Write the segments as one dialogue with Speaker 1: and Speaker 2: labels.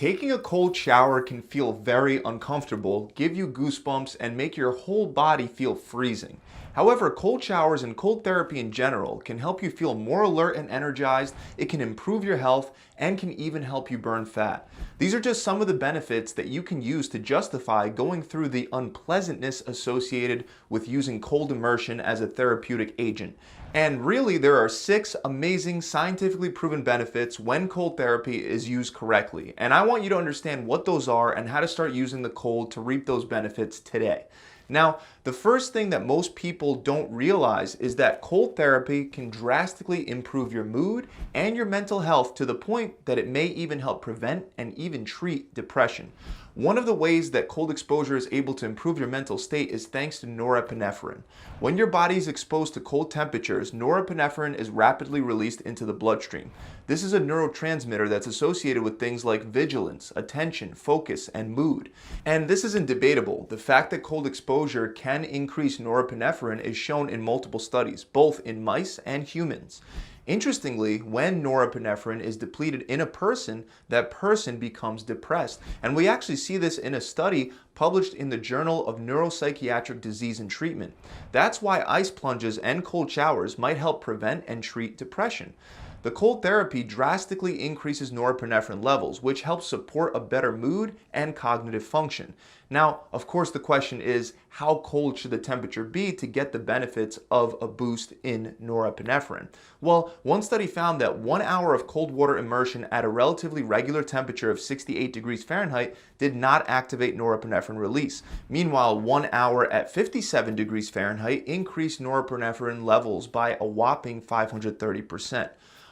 Speaker 1: Taking a cold shower can feel very uncomfortable, give you goosebumps, and make your whole body feel freezing. However, cold showers and cold therapy in general can help you feel more alert and energized, it can improve your health, and can even help you burn fat. These are just some of the benefits that you can use to justify going through the unpleasantness associated with using cold immersion as a therapeutic agent. And really, there are 6 amazing scientifically proven benefits when cold therapy is used correctly. And I want you to understand what those are and how to start using the cold to reap those benefits today. Now, the first thing that most people don't realize is that cold therapy can drastically improve your mood and your mental health to the point that it may even help prevent and even treat depression. One of the ways that cold exposure is able to improve your mental state is thanks to norepinephrine. When your body is exposed to cold temperatures, norepinephrine is rapidly released into the bloodstream. This is a neurotransmitter that's associated with things like vigilance, attention, focus, and mood. And this isn't debatable. The fact that cold exposure can increase norepinephrine is shown in multiple studies, both in mice and humans. Interestingly, when norepinephrine is depleted in a person, that person becomes depressed. And we actually see this in a study published in the Journal of Neuropsychiatric Disease and Treatment. That's why ice plunges and cold showers might help prevent and treat depression. The cold therapy drastically increases norepinephrine levels, which helps support a better mood and cognitive function. Now, of course, the question is, how cold should the temperature be to get the benefits of a boost in norepinephrine? Well, one study found that 1 hour of cold water immersion at a relatively regular temperature of 68 degrees Fahrenheit did not activate norepinephrine release. Meanwhile, 1 hour at 57 degrees Fahrenheit increased norepinephrine levels by a whopping 530%.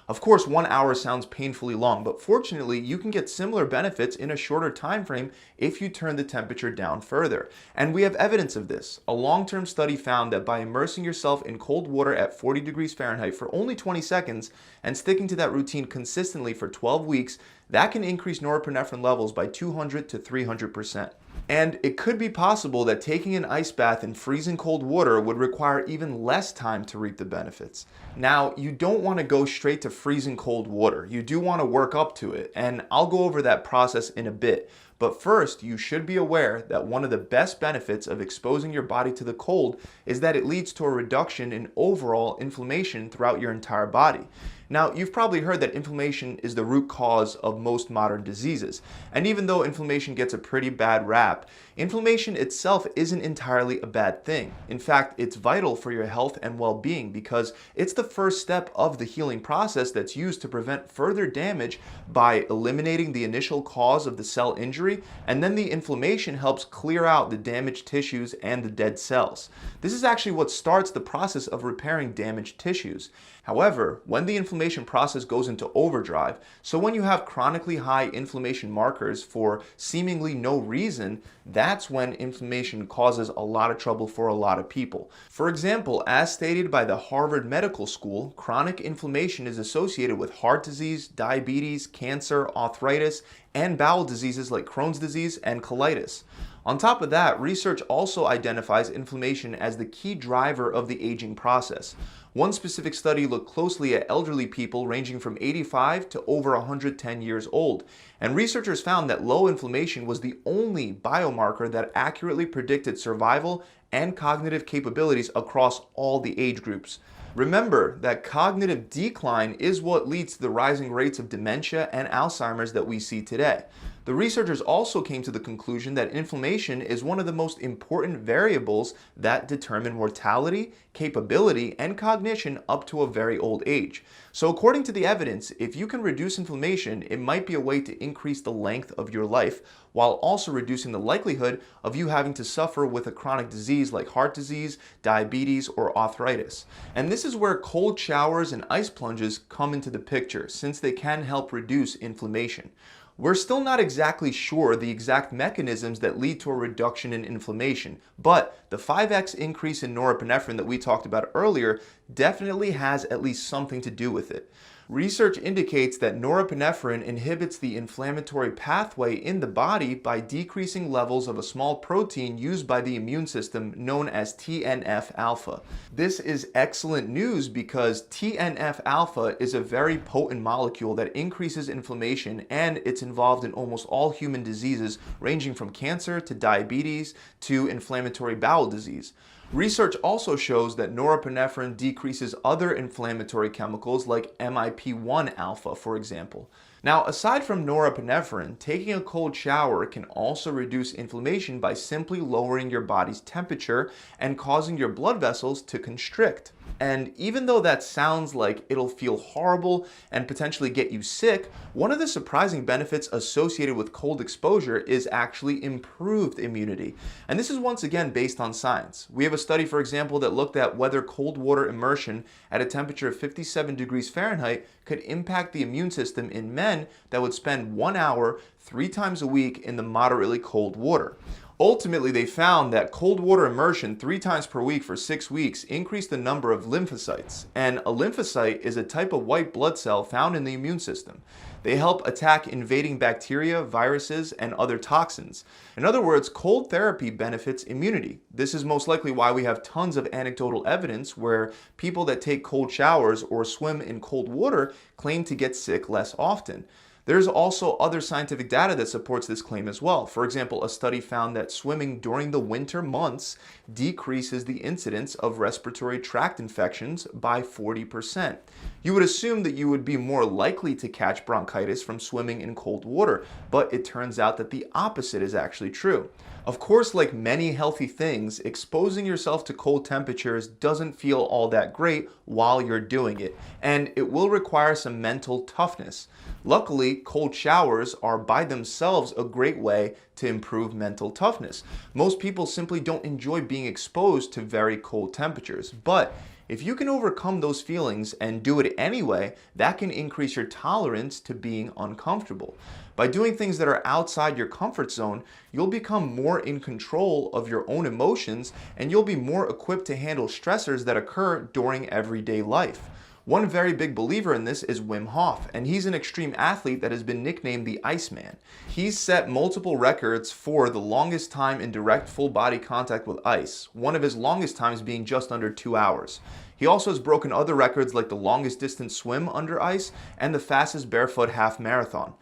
Speaker 1: Of course, 1 hour sounds painfully long, but fortunately, you can get similar benefits in a shorter time frame if you turn the temperature down further. And we have evidence of this. A long-term study found that by immersing yourself in cold water at 40 degrees Fahrenheit for only 20 seconds and sticking to that routine consistently for 12 weeks, that can increase norepinephrine levels by 200 to 300%. And it could be possible that taking an ice bath in freezing cold water would require even less time to reap the benefits. Now, you don't want to go straight to freezing cold water. You do want to work up to it, and I'll go over that process in a bit. But first, you should be aware that one of the best benefits of exposing your body to the cold is that it leads to a reduction in overall inflammation throughout your entire body. Now, you've probably heard that inflammation is the root cause of most modern diseases. And even though inflammation gets a pretty bad rap, inflammation itself isn't entirely a bad thing. In fact, it's vital for your health and well-being because it's the first step of the healing process that's used to prevent further damage by eliminating the initial cause of the cell injury, and then the inflammation helps clear out the damaged tissues and the dead cells. This is actually what starts the process of repairing damaged tissues. However, when the inflammation process goes into overdrive, so when you have chronically high inflammation markers for seemingly no reason, that's when inflammation causes a lot of trouble for a lot of people. For example, as stated by the Harvard Medical School, chronic inflammation is associated with heart disease, diabetes, cancer, arthritis, and bowel diseases like Crohn's disease and colitis. On top of that, research also identifies inflammation as the key driver of the aging process. One specific study looked closely at elderly people ranging from 85 to over 110 years old, and researchers found that low inflammation was the only biomarker that accurately predicted survival and cognitive capabilities across all the age groups. Remember that cognitive decline is what leads to the rising rates of dementia and Alzheimer's that we see today. The researchers also came to the conclusion that inflammation is one of the most important variables that determine mortality, capability, and cognition up to a very old age. So according to the evidence, if you can reduce inflammation, it might be a way to increase the length of your life while also reducing the likelihood of you having to suffer with a chronic disease like heart disease, diabetes, or arthritis. And this is where cold showers and ice plunges come into the picture, since they can help reduce inflammation. We're still not exactly sure the exact mechanisms that lead to a reduction in inflammation, but the 5x increase in norepinephrine that we talked about earlier definitely has at least something to do with it. Research indicates that norepinephrine inhibits the inflammatory pathway in the body by decreasing levels of a small protein used by the immune system known as TNF alpha. This is excellent news because TNF alpha is a very potent molecule that increases inflammation, and it's involved in almost all human diseases ranging from cancer to diabetes to inflammatory bowel disease. Research also shows that norepinephrine decreases other inflammatory chemicals like MIP-1 alpha, for example. Now, aside from norepinephrine, taking a cold shower can also reduce inflammation by simply lowering your body's temperature and causing your blood vessels to constrict. And even though that sounds like it'll feel horrible and potentially get you sick, one of the surprising benefits associated with cold exposure is actually improved immunity. And this is once again based on science. We have a study, for example, that looked at whether cold water immersion at a temperature of 57 degrees Fahrenheit could impact the immune system in men that would spend 1 hour 3 times a week in the moderately cold water. Ultimately, they found that cold water immersion 3 times per week for 6 weeks increased the number of lymphocytes. And a lymphocyte is a type of white blood cell found in the immune system. They help attack invading bacteria, viruses, and other toxins. In other words, cold therapy benefits immunity. This is most likely why we have tons of anecdotal evidence where people that take cold showers or swim in cold water claim to get sick less often. There's also other scientific data that supports this claim as well. For example, a study found that swimming during the winter months decreases the incidence of respiratory tract infections by 40%. You would assume that you would be more likely to catch bronchitis from swimming in cold water, but it turns out that the opposite is actually true. Of course, like many healthy things, exposing yourself to cold temperatures doesn't feel all that great while you're doing it, and it will require some mental toughness. Luckily, cold showers are by themselves a great way to improve mental toughness. Most people simply don't enjoy being exposed to very cold temperatures, but if you can overcome those feelings and do it anyway, that can increase your tolerance to being uncomfortable. By doing things that are outside your comfort zone, you'll become more in control of your own emotions, and you'll be more equipped to handle stressors that occur during everyday life. One very big believer in this is Wim Hof, and he's an extreme athlete that has been nicknamed the Iceman. He's set multiple records for the longest time in direct full body contact with ice, one of his longest times being just under 2 hours. He also has broken other records like the longest distance swim under ice and the fastest barefoot half marathon.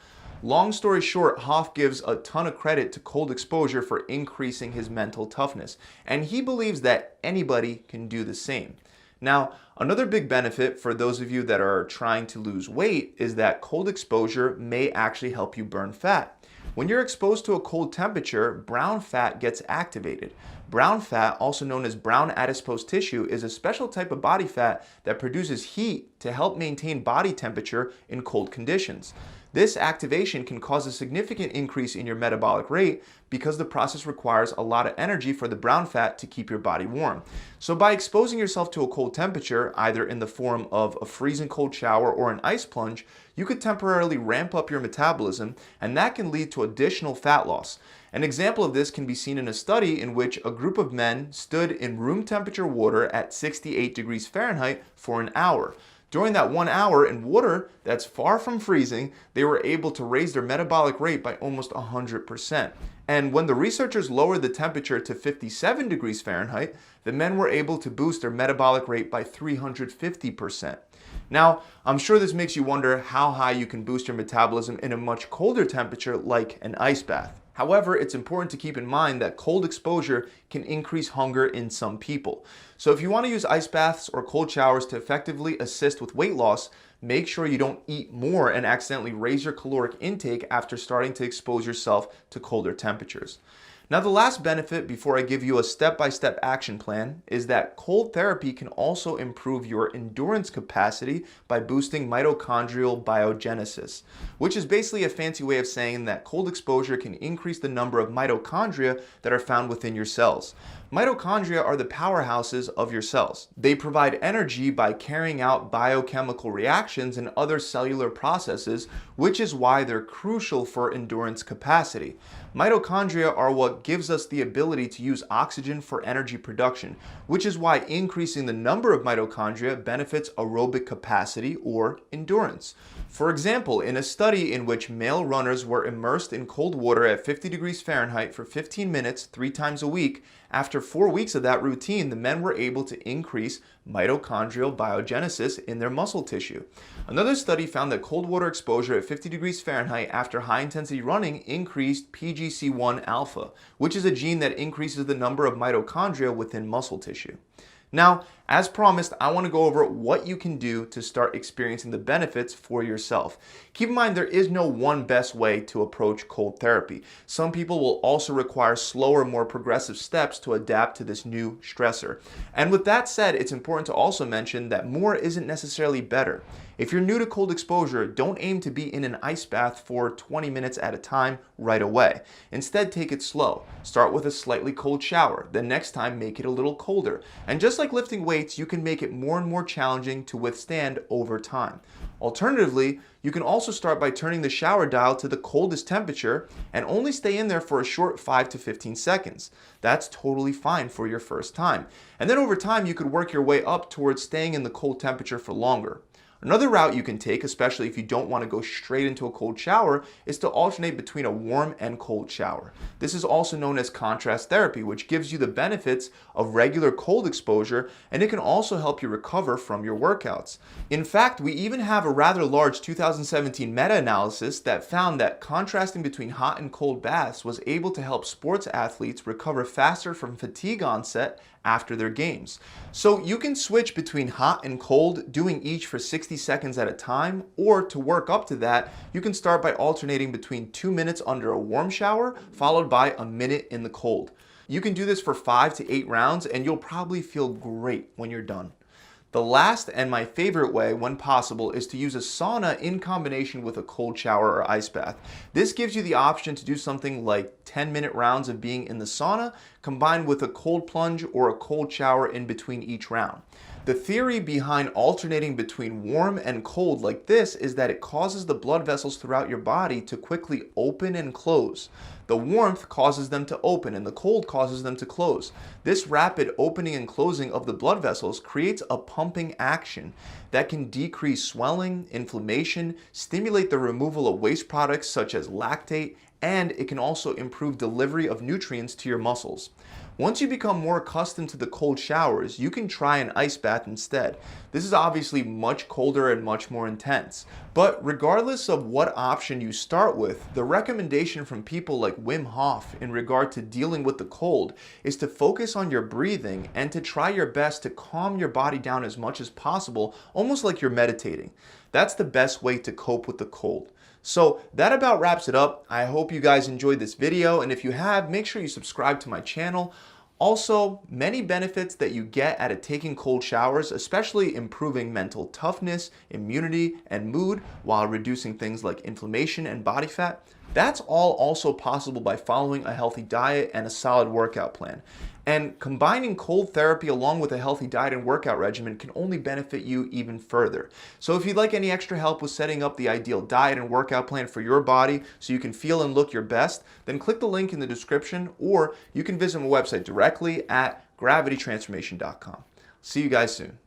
Speaker 1: Long story short, Hof gives a ton of credit to cold exposure for increasing his mental toughness, and he believes that anybody can do the same. Now, another big benefit for those of you that are trying to lose weight is that cold exposure may actually help you burn fat. When you're exposed to a cold temperature, brown fat gets activated. Brown fat, also known as brown adipose tissue, is a special type of body fat that produces heat to help maintain body temperature in cold conditions. This activation can cause a significant increase in your metabolic rate because the process requires a lot of energy for the brown fat to keep your body warm. So by exposing yourself to a cold temperature, either in the form of a freezing cold shower or an ice plunge, you could temporarily ramp up your metabolism, and that can lead to additional fat loss. An example of this can be seen in a study in which a group of men stood in room temperature water at 68 degrees Fahrenheit for an hour. During that 1 hour in water that's far from freezing, they were able to raise their metabolic rate by almost 100%. And when the researchers lowered the temperature to 57 degrees Fahrenheit, the men were able to boost their metabolic rate by 350%. Now, I'm sure this makes you wonder how high you can boost your metabolism in a much colder temperature like an ice bath. However, it's important to keep in mind that cold exposure can increase hunger in some people. So if you want to use ice baths or cold showers to effectively assist with weight loss, make sure you don't eat more and accidentally raise your caloric intake after starting to expose yourself to colder temperatures. Now, the last benefit before I give you a step-by-step action plan is that cold therapy can also improve your endurance capacity by boosting mitochondrial biogenesis, which is basically a fancy way of saying that cold exposure can increase the number of mitochondria that are found within your cells. Mitochondria are the powerhouses of your cells. They provide energy by carrying out biochemical reactions and other cellular processes, which is why they're crucial for endurance capacity. Mitochondria are what gives us the ability to use oxygen for energy production, which is why increasing the number of mitochondria benefits aerobic capacity or endurance. For example, in a study in which male runners were immersed in cold water at 50 degrees Fahrenheit for 15 minutes 3 times a week, after 4 weeks of that routine, the men were able to increase mitochondrial biogenesis in their muscle tissue. Another study found that cold water exposure at 50 degrees Fahrenheit after high intensity running increased PGC1 alpha, which is a gene that increases the number of mitochondria within muscle tissue. Now, as promised, I want to go over what you can do to start experiencing the benefits for yourself. Keep in mind there is no one best way to approach cold therapy. Some people will also require slower, more progressive steps to adapt to this new stressor. And with that said, it's important to also mention that more isn't necessarily better. If you're new to cold exposure, don't aim to be in an ice bath for 20 minutes at a time right away. Instead, take it slow. Start with a slightly cold shower. Then next time, make it a little colder. And just like lifting weights, you can make it more and more challenging to withstand over time. Alternatively, you can also start by turning the shower dial to the coldest temperature and only stay in there for a short 5 to 15 seconds. That's totally fine for your first time. And then over time, you could work your way up towards staying in the cold temperature for longer. Another route you can take, especially if you don't want to go straight into a cold shower, is to alternate between a warm and cold shower. This is also known as contrast therapy, which gives you the benefits of regular cold exposure, and it can also help you recover from your workouts. In fact, we even have a rather large 2017 meta-analysis that found that contrasting between hot and cold baths was able to help sports athletes recover faster from fatigue onset after their games. So you can switch between hot and cold, doing each for 60 seconds at a time, or to work up to that, you can start by alternating between 2 minutes under a warm shower, followed by a minute in the cold. You can do this for 5 to 8 rounds, and you'll probably feel great when you're done. The last and my favorite way, when possible, is to use a sauna in combination with a cold shower or ice bath. This gives you the option to do something like 10-minute rounds of being in the sauna combined with a cold plunge or a cold shower in between each round. The theory behind alternating between warm and cold like this is that it causes the blood vessels throughout your body to quickly open and close. The warmth causes them to open and the cold causes them to close. This rapid opening and closing of the blood vessels creates a pumping action that can decrease swelling, inflammation, stimulate the removal of waste products such as lactate, and it can also improve delivery of nutrients to your muscles. Once you become more accustomed to the cold showers, you can try an ice bath instead. This is obviously much colder and much more intense. But regardless of what option you start with, the recommendation from people like Wim Hof in regard to dealing with the cold is to focus on your breathing and to try your best to calm your body down as much as possible, almost like you're meditating. That's the best way to cope with the cold. So that about wraps it up. I hope you guys enjoyed this video, and if you have, make sure you subscribe to my channel. Also, many benefits that you get out of taking cold showers, especially improving mental toughness, immunity, and mood while reducing things like inflammation and body fat, that's all also possible by following a healthy diet and a solid workout plan. And combining cold therapy along with a healthy diet and workout regimen can only benefit you even further. So if you'd like any extra help with setting up the ideal diet and workout plan for your body so you can feel and look your best, then click the link in the description, or you can visit my website directly at gravitytransformation.com. See you guys soon.